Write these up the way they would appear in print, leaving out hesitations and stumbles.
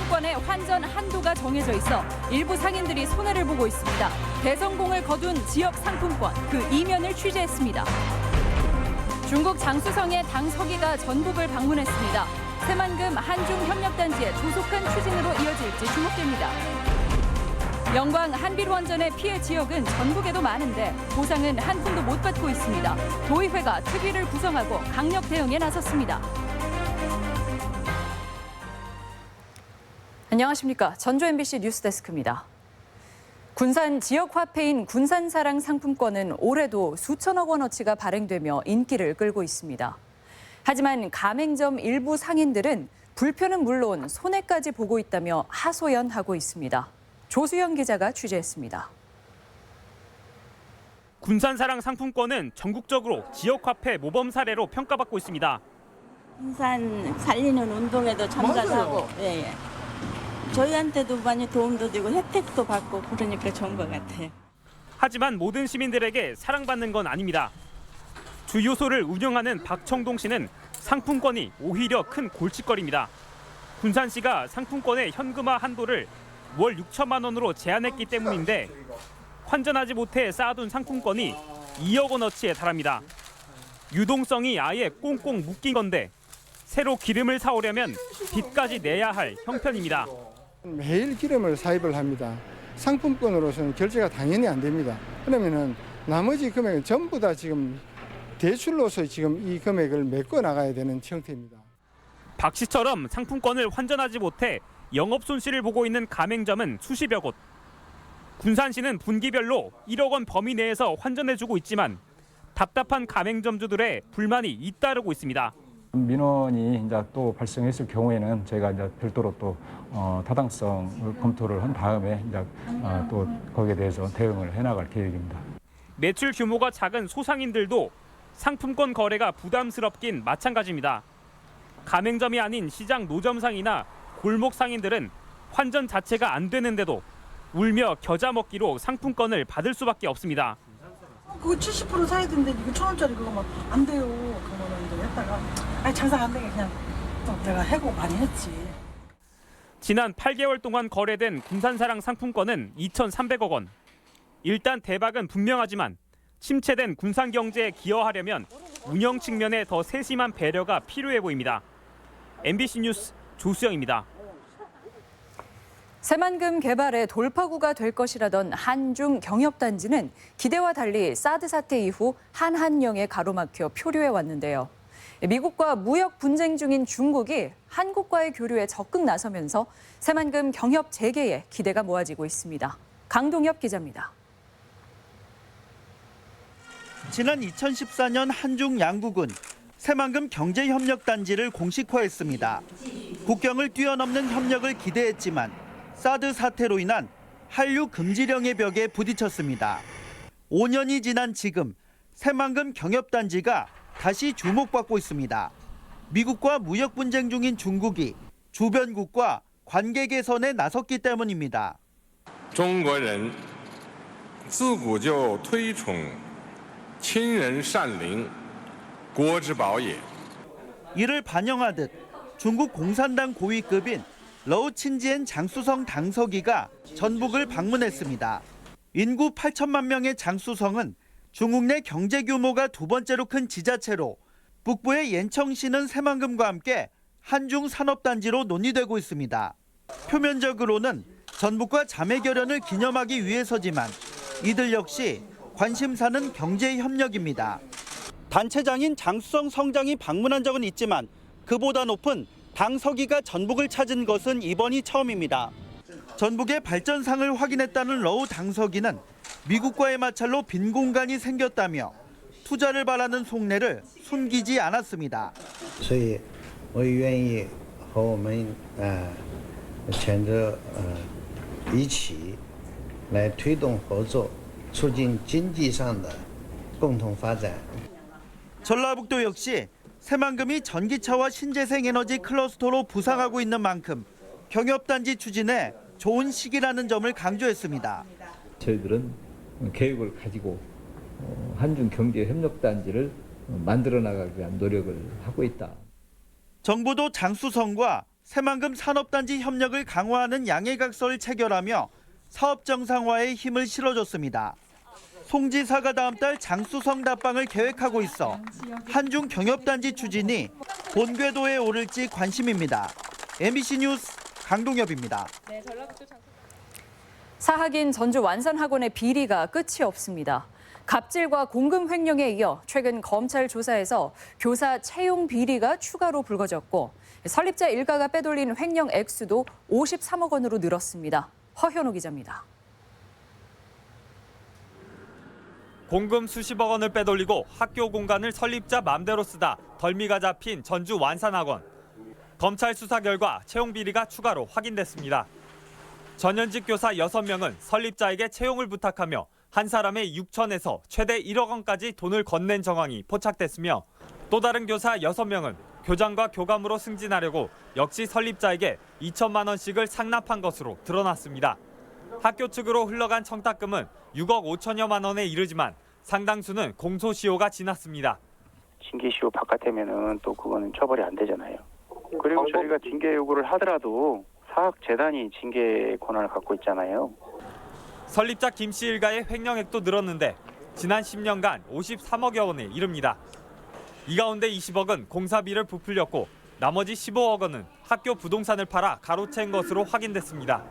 상품권의 환전 한도가 정해져 있어 일부 상인들이 손해를 보고 있습니다. 대성공을 거둔 지역 상품권, 그 이면을 취재했습니다. 중국 장쑤성의 당 서기가 전북을 방문했습니다. 새만금 한중 협력단지의 조속한 추진으로 이어질지 주목됩니다. 영광 한빛원전의 피해 지역은 전국에도 많은데 보상은 한 푼도 못 받고 있습니다. 도의회가 특위를 구성하고 강력 대응에 나섰습니다. 안녕하십니까. 전주 MBC 뉴스데스크입니다. 군산 지역 화폐인 군산사랑 상품권은 올해도 수천억 원어치가 발행되며 인기를 끌고 있습니다. 하지만 가맹점 일부 상인들은 불편은 물론 손해까지 보고 있다며 하소연하고 있습니다. 조수영 기자가 취재했습니다. 군산사랑 상품권은 전국적으로 지역화폐 모범 사례로 평가받고 있습니다. 군산 살리는 운동에도 참가하고 예. 저희한테도 많이 도움도 되고 혜택도 받고 그러니까 좋은 것 같아요. 하지만 모든 시민들에게 사랑받는 건 아닙니다. 주유소를 운영하는 박청동 씨는 상품권이 오히려 큰 골칫거리입니다. 군산시가 상품권의 현금화 한도를 월 6천만 원으로 제한했기 때문인데 환전하지 못해 쌓아둔 상품권이 2억 원어치에 달합니다. 유동성이 아예 꽁꽁 묶인 건데 새로 기름을 사오려면 빚까지 내야 할 형편입니다. 매일 기름을 사입을 합니다. 상품권으로서는 결제가 당연히 안 됩니다. 그러면은 나머지 금액은 전부 다 지금 대출로서 지금 이 금액을 메꿔 나가야 되는 형태입니다. 박 씨처럼 상품권을 환전하지 못해 영업 손실을 보고 있는 가맹점은 수십여 곳. 군산시는 분기별로 1억 원 범위 내에서 환전해주고 있지만 답답한 가맹점주들의 불만이 잇따르고 있습니다. 민원이 이제 또 발생했을 경우에는 저희가 이제 별도로 또 타당성을 검토를 한 다음에 이제 또 거기에 대해서 대응을 해나갈 계획입니다. 매출 규모가 작은 소상인들도 상품권 거래가 부담스럽긴 마찬가지입니다. 가맹점이 아닌 시장 노점상이나 골목 상인들은 환전 자체가 안 되는데도 울며 겨자 먹기로 상품권을 받을 수밖에 없습니다. 그거 70% 사야 되는데 이거 1,000원짜리 그거 막 안 돼요. 그거는 이제 했다가 아니 장사 안 되게 그냥 또 내가 해고 많이 했지. 지난 8개월 동안 거래된 군산사랑 상품권은 2,300억 원. 일단 대박은 분명하지만 침체된 군산 경제에 기여하려면 운영 측면에 더 세심한 배려가 필요해 보입니다. MBC 뉴스 조수영입니다. 새만금 개발의 돌파구가 될 것이라던 한중 경협단지는 기대와 달리 사드 사태 이후 한한령에 가로막혀 표류해 왔는데요. 미국과 무역 분쟁 중인 중국이 한국과의 교류에 적극 나서면서 새만금 경협 재개에 기대가 모아지고 있습니다. 강동엽 기자입니다. 지난 2014년 한중 양국은 새만금 경제협력단지를 공식화했습니다. 국경을 뛰어넘는 협력을 기대했지만 사드 사태로 인한 한류 금지령의 벽에 부딪혔습니다. 5년이 지난 지금 새만금 경협단지가 다시 주목받고 있습니다. 미국과 무역 분쟁 중인 중국이 주변국과 관계 개선에 나섰기 때문입니다. 中国人自古就推崇亲人善邻，国之宝也。 이를 반영하듯 중국 공산당 고위급인 러우 친지엔 장쑤성 당서기가 전북을 방문했습니다. 인구 8천만 명의 장쑤성은 중국 내 경제 규모가 두 번째로 큰 지자체로 북부의 옌청시는 새만금과 함께 한중 산업단지로 논의되고 있습니다. 표면적으로는 전북과 자매결연을 기념하기 위해서지만 이들 역시 관심사는 경제협력입니다. 단체장인 장쑤성 성장이 방문한 적은 있지만 그보다 높은 당서기가 전북을 찾은 것은 이번이 처음입니다. 전북의 발전상을 확인했다는 러우 당서기는 미국과의 마찰로 빈 공간이 생겼다며 투자를 바라는 속내를 숨기지 않았습니다. 所以我愿意和我们全着一起来推动合作，促进经济上的共同发展。 전라북도 역시 새만금이 전기차와 신재생에너지 클러스터로 부상하고 있는 만큼 경협단지 추진에 좋은 시기라는 점을 강조했습니다. 저희들은 계획을 가지고 한중 경제 협력단지를 만들어 나가기 위한 노력을 하고 있다. 정부도 장쑤성과 새만금 산업단지 협력을 강화하는 양해각서를 체결하며 사업 정상화에 힘을 실어줬습니다. 송 지사가 다음 달 장수성 답방을 계획하고 있어 한중 경협단지 추진이 본궤도에 오를지 관심입니다. MBC 뉴스 강동엽입니다. 사학인 전주 완산학원의 비리가 끝이 없습니다. 갑질과 공금 횡령에 이어 최근 검찰 조사에서 교사 채용 비리가 추가로 불거졌고 설립자 일가가 빼돌린 횡령 액수도 53억 원으로 늘었습니다. 허현우 기자입니다. 공금 수십억 원을 빼돌리고 학교 공간을 설립자 맘대로 쓰다 덜미가 잡힌 전주 완산학원. 검찰 수사 결과 채용 비리가 추가로 확인됐습니다. 전현직 교사 6명은 설립자에게 채용을 부탁하며 한 사람의 6천에서 최대 1억 원까지 돈을 건넨 정황이 포착됐으며 또 다른 교사 6명은 교장과 교감으로 승진하려고 역시 설립자에게 2천만 원씩을 상납한 것으로 드러났습니다. 학교 측으로 흘러간 청탁금은 6억 5천여만 원에 이르지만 상당수는 공소시효가 지났습니다. 징계시효 바깥이면은 또 그거는 처벌이 안 되잖아요. 그리고 저희가 징계 요구를 하더라도 사학재단이 징계 권한을 갖고 있잖아요. 설립자 김 씨 일가의 횡령액도 늘었는데 지난 10년간 53억여 원에 이릅니다. 이 가운데 20억은 공사비를 부풀렸고 나머지 15억 원은 학교 부동산을 팔아 가로챈 것으로 확인됐습니다.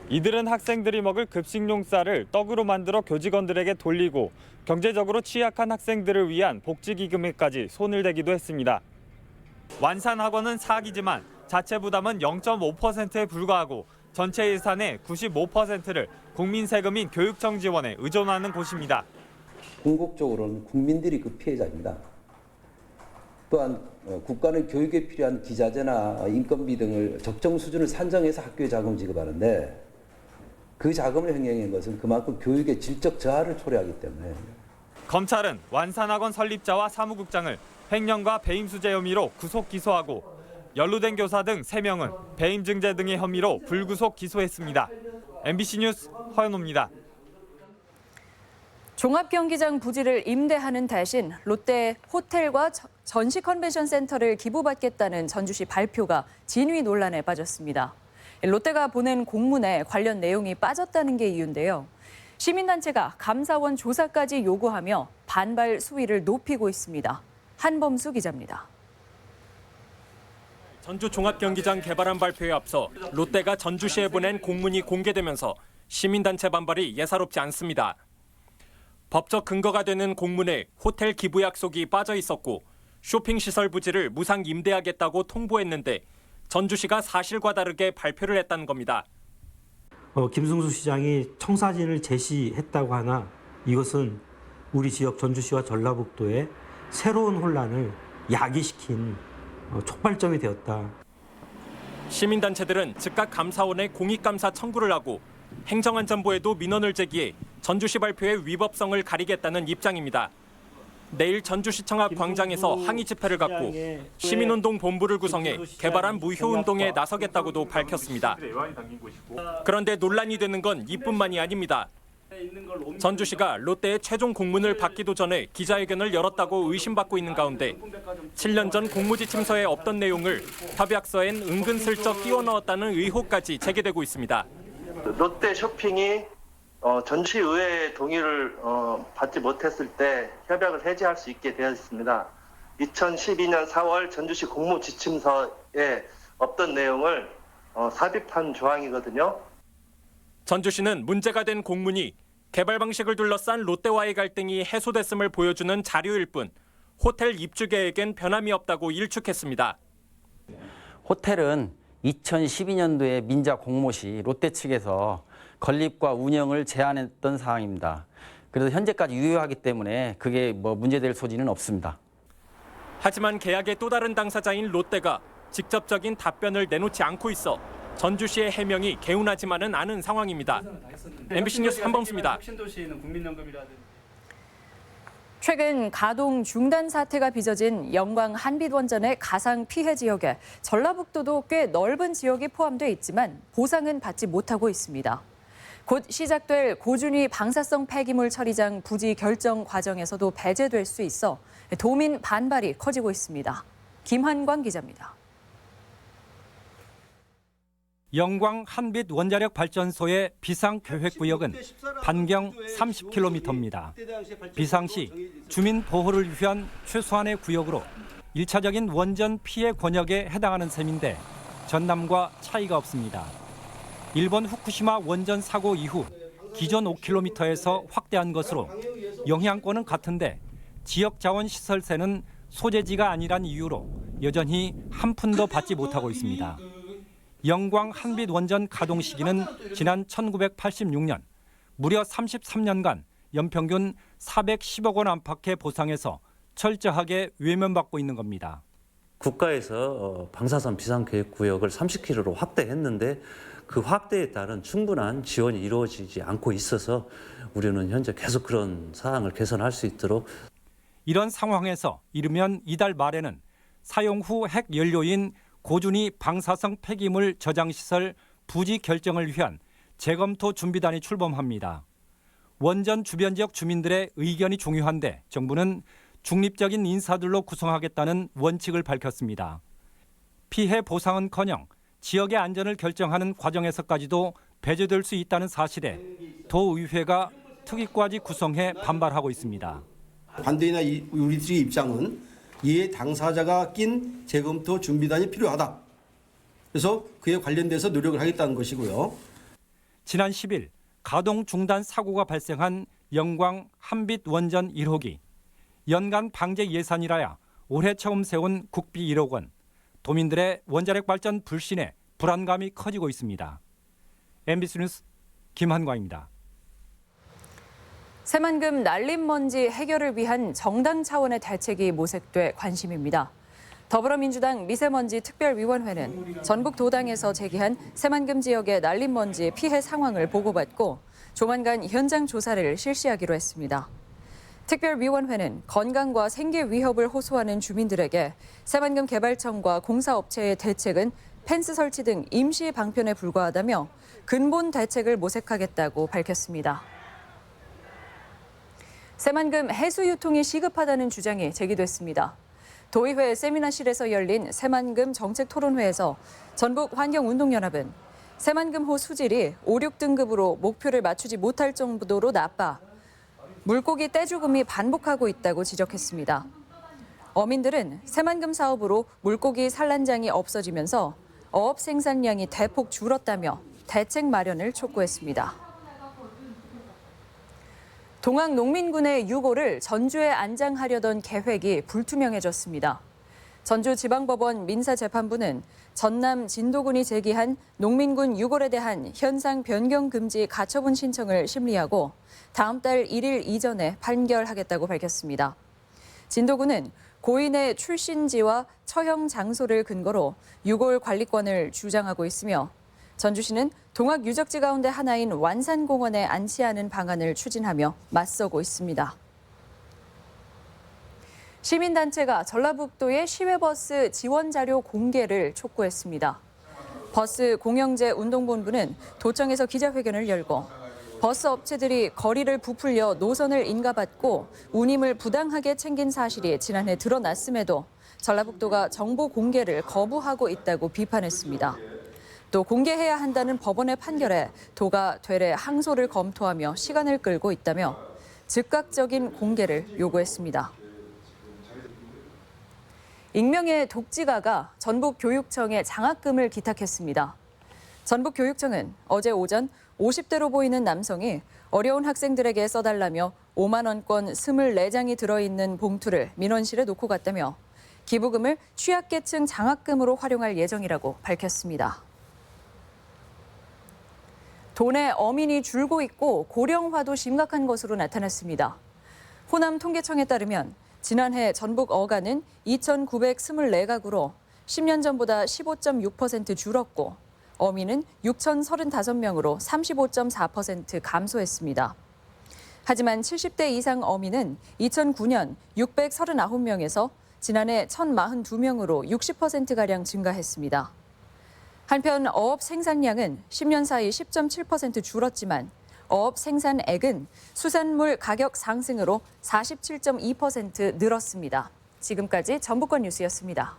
이들은 학생들이 먹을 급식용 쌀을 떡으로 만들어 교직원들에게 돌리고 경제적으로 취약한 학생들을 위한 복지기금에까지 손을 대기도 했습니다. 완산학원은 사학이지만 자체 부담은 0.5%에 불과하고 전체 예산의 95%를 국민 세금인 교육청 지원에 의존하는 곳입니다. 궁극적으로는 국민들이 그 피해자입니다. 또한 국가는 교육에 필요한 기자재나 인건비 등을 적정 수준을 산정해서 학교에 자금 지급하는데 그 자금을 횡령한 것은 그만큼 교육의 질적 저하를 초래하기 때문에 검찰은 완산학원 설립자와 사무국장을 횡령과 배임수재 혐의로 구속 기소하고 연루된 교사 등 3명은 배임 증제 등의 혐의로 불구속 기소했습니다. MBC 뉴스 허연호입니다. 종합경기장 부지를 임대하는 대신 롯데 호텔과 전시 컨벤션 센터를 기부받겠다는 전주시 발표가 진위 논란에 빠졌습니다. 롯데가 보낸 공문에 관련 내용이 빠졌다는 게 이유인데요. 시민단체가 감사원 조사까지 요구하며 반발 수위를 높이고 있습니다. 한범수 기자입니다. 전주 종합경기장 개발안 발표에 앞서 롯데가 전주시에 보낸 공문이 공개되면서 시민단체 반발이 예사롭지 않습니다. 법적 근거가 되는 공문에 호텔 기부 약속이 빠져 있었고 쇼핑시설 부지를 무상 임대하겠다고 통보했는데 전주시가 사실과 다르게 발표를 했다는 겁니다. 김승수 시장이 청사진을 제시했다고 하나 이것은 우리 지역 전주시와 전라북도에 새로운 혼란을 야기시킨 촉발점이 되었다. 시민단체들은 즉각 감사원에 공익감사 청구를 하고 행정안전부에도 민원을 제기해 전주시 발표의 위법성을 가리겠다는 입장입니다. 내일 전주시청 앞 광장에서 항의 집회를 갖고 시민운동 본부를 구성해 개발안 무효운동에 나서겠다고도 밝혔습니다. 그런데 논란이 되는 건 이뿐만이 아닙니다. 전주시가 롯데의 최종 공문을 받기도 전에 기자회견을 열었다고 의심받고 있는 가운데 7년 전 공무지침서에 없던 내용을 협약서엔 은근슬쩍 끼워 넣었다는 의혹까지 제기되고 있습니다. 롯데 쇼핑이 전주시의회의 동의를 받지 못했을 때 협약을 해지할 수 있게 되어 있습니다. 2012년 4월 전주시 공무지침서에 없던 내용을 삽입한 조항이거든요. 전주시는 문제가 된 공문이 개발 방식을 둘러싼 롯데와의 갈등이 해소됐음을 보여주는 자료일 뿐 호텔 입주 계획엔 변함이 없다고 일축했습니다. 호텔은 2012년도에 민자 공모 시 롯데 측에서 건립과 운영을 제한했던 사항입니다. 그래서 현재까지 유효하기 때문에 그게 문제될 소지는 없습니다. 하지만 계약의 또 다른 당사자인 롯데가 직접적인 답변을 내놓지 않고 있어 전주시의 해명이 개운하지만은 않은 상황입니다. MBC 뉴스 한범수입니다. 최근 가동 중단 사태가 빚어진 영광 한빛원전의 가상 피해 지역에 전라북도도 꽤 넓은 지역이 포함돼 있지만 보상은 받지 못하고 있습니다. 곧 시작될 고준위 방사성 폐기물 처리장 부지 결정 과정에서도 배제될 수 있어 도민 반발이 커지고 있습니다. 김한광 기자입니다. 영광 한빛 원자력 발전소의 비상 계획 구역은 반경 30km입니다. 비상시 주민 보호를 위한 최소한의 구역으로 1차적인 원전 피해 권역에 해당하는 셈인데 전남과 차이가 없습니다. 일본 후쿠시마 원전 사고 이후 기존 5km에서 확대한 것으로 영향권은 같은데 지역 자원 시설세는 소재지가 아니란 이유로 여전히 한 푼도 받지 못하고 있습니다. 영광 한빛 원전 가동 시기는 지난 1986년, 무려 33년간 연평균 410억 원 안팎의 보상에서 철저하게 외면받고 있는 겁니다. 국가에서 방사선 비상계획구역을 30km로 확대했는데 그 확대에 따른 충분한 지원이 이루어지지 않고 있어서 우리는 현재 계속 그런 사항을 개선할 수 있도록. 이런 상황에서 이르면 이달 말에는 사용 후 핵 연료인 고준위 방사성 폐기물 저장시설 부지 결정을 위한 재검토 준비단이 출범합니다. 원전 주변 지역 주민들의 의견이 중요한데 정부는 중립적인 인사들로 구성하겠다는 원칙을 밝혔습니다. 피해 보상은커녕 지역의 안전을 결정하는 과정에서까지도 배제될 수 있다는 사실에 도의회가 특위까지 구성해 반발하고 있습니다. 반대이나 우리들의 입장은 이에 당사자가 낀 재검토 준비단이 필요하다. 그래서 그에 관련돼서 노력을 하겠다는 것이고요. 지난 10일 가동 중단 사고가 발생한 영광 한빛 원전 1호기. 연간 방제 예산이라야 올해 처음 세운 국비 1억 원. 도민들의 원자력 발전 불신에 불안감이 커지고 있습니다. MBC 뉴스 김한과입니다. 새만금 난림먼지 해결을 위한 정당 차원의 대책이 모색돼 관심입니다. 더불어민주당 미세먼지 특별위원회는 전북 도당에서 제기한 새만금 지역의 난림먼지 피해 상황을 보고받고 조만간 현장 조사를 실시하기로 했습니다. 특별위원회는 건강과 생계 위협을 호소하는 주민들에게 새만금 개발청과 공사업체의 대책은 펜스 설치 등 임시 방편에 불과하다며 근본 대책을 모색하겠다고 밝혔습니다. 새만금 해수 유통이 시급하다는 주장이 제기됐습니다. 도의회 세미나실에서 열린 새만금 정책 토론회에서 전북 환경운동연합은 새만금호 수질이 5, 6등급으로 목표를 맞추지 못할 정도로 나빠 물고기 떼죽음이 반복하고 있다고 지적했습니다. 어민들은 새만금 사업으로 물고기 산란장이 없어지면서 어업 생산량이 대폭 줄었다며 대책 마련을 촉구했습니다. 동학 농민군의 유고를 전주에 안장하려던 계획이 불투명해졌습니다. 전주지방법원 민사재판부는 전남 진도군이 제기한 농민군 유골에 대한 현상 변경 금지 가처분 신청을 심리하고 다음 달 1일 이전에 판결하겠다고 밝혔습니다. 진도군은 고인의 출신지와 처형 장소를 근거로 유골 관리권을 주장하고 있으며 전주시는 동학 유적지 가운데 하나인 완산공원에 안치하는 방안을 추진하며 맞서고 있습니다. 시민단체가 전라북도의 시외버스 지원 자료 공개를 촉구했습니다. 버스 공영제 운동본부는 도청에서 기자회견을 열고 버스 업체들이 거리를 부풀려 노선을 인가받고 운임을 부당하게 챙긴 사실이 지난해 드러났음에도 전라북도가 정보 공개를 거부하고 있다고 비판했습니다. 또 공개해야 한다는 법원의 판결에 도가 되레 항소를 검토하며 시간을 끌고 있다며 즉각적인 공개를 요구했습니다. 익명의 독지가가 전북교육청에 장학금을 기탁했습니다. 전북교육청은 어제 오전 50대로 보이는 남성이 어려운 학생들에게 써달라며 5만 원권 24장이 들어있는 봉투를 민원실에 놓고 갔다며 기부금을 취약계층 장학금으로 활용할 예정이라고 밝혔습니다. 도내 어민이 줄고 있고 고령화도 심각한 것으로 나타났습니다. 호남 통계청에 따르면 지난해 전북 어가는 2,924가구로 10년 전보다 15.6% 줄었고 어민은 6,035명으로 35.4% 감소했습니다. 하지만 70대 이상 어민은 2009년 639명에서 지난해 1,042명으로 60%가량 증가했습니다. 한편 어업 생산량은 10년 사이 10.7% 줄었지만 어업 생산액은 수산물 가격 상승으로 47.2% 늘었습니다. 지금까지 전북권 뉴스였습니다.